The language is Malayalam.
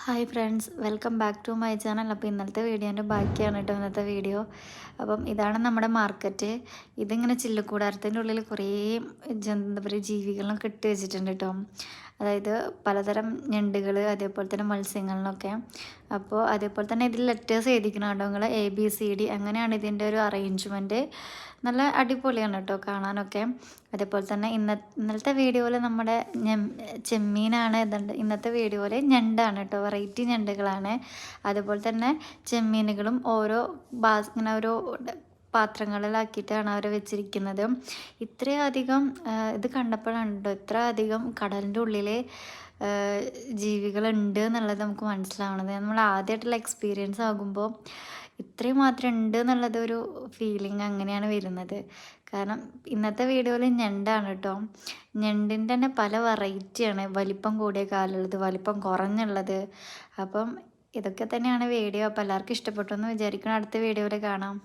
Hi friends, welcome back to my channel. അപ്പോൾ ഇന്നലത്തെ വീഡിയോൻ്റെ ബാക്കിയാണ് കേട്ടോ ഇന്നത്തെ വീഡിയോ. അപ്പം ഇതാണ് നമ്മുടെ മാർക്കറ്റ്. ഇതിങ്ങനെ ചില്ലുകൂടാരത്തിൻ്റെ ഉള്ളിൽ കുറേ എന്താ പറയുക ജീവികളൊക്കെ ഇട്ട് വെച്ചിട്ടുണ്ട് കേട്ടോ. അതായത് പലതരം ഞണ്ടുകൾ, അതേപോലെ തന്നെ മത്സ്യങ്ങളിലൊക്കെ. അപ്പോൾ അതേപോലെ തന്നെ ഇതിൽ ലെറ്റേഴ്സ് എഴുതിക്കണം കേട്ടോ, നിങ്ങൾ ABCD അങ്ങനെയാണ് ഇതിൻ്റെ ഒരു അറേഞ്ച്മെൻറ്റ്. നല്ല അടിപൊളിയാണ് കേട്ടോ കാണാനൊക്കെ. അതേപോലെ തന്നെ ഇന്നലത്തെ വീഡിയോയിൽ നമ്മുടെ ചെമ്മീനാണ്. ഇന്നത്തെ വീഡിയോയിൽ ഞണ്ടാണ് കേട്ടോ, വെറൈറ്റി ഞണ്ടുകളാണ്. അതുപോലെ തന്നെ ചെമ്മീനുകളും ഇങ്ങനെ ഓരോ പാത്രങ്ങളിലാക്കിയിട്ടാണ് അവർ വെച്ചിരിക്കുന്നത്. ഇത്രയധികം ഇത് കണ്ടപ്പോഴാണ് കേട്ടോ ഇത്ര അധികം കടലിൻ്റെ ഉള്ളിലെ ജീവികളുണ്ട് എന്നുള്ളത് നമുക്ക് മനസ്സിലാവണത്. നമ്മൾ ആദ്യമായിട്ടുള്ള എക്സ്പീരിയൻസ് ആകുമ്പോൾ ഇത്രയും മാത്രം ഉണ്ട് എന്നുള്ളത് ഒരു ഫീലിംഗ് അങ്ങനെയാണ് വരുന്നത്. കാരണം ഇന്നത്തെ വീഡിയോയിൽ ഞണ്ടാണ് കേട്ടോ. ഞണ്ടിൻ്റെ തന്നെ പല വെറൈറ്റിയാണ്, വലിപ്പം കൂടിയ കാലുള്ളത്, വലിപ്പം കുറഞ്ഞുള്ളത്. അപ്പം ഇതൊക്കെ തന്നെയാണ് വീഡിയോ. അപ്പോൾ എല്ലാവർക്കും ഇഷ്ടപ്പെട്ടു എന്ന് വിചാരിക്കണം. അടുത്ത വീഡിയോയിൽ കാണാം.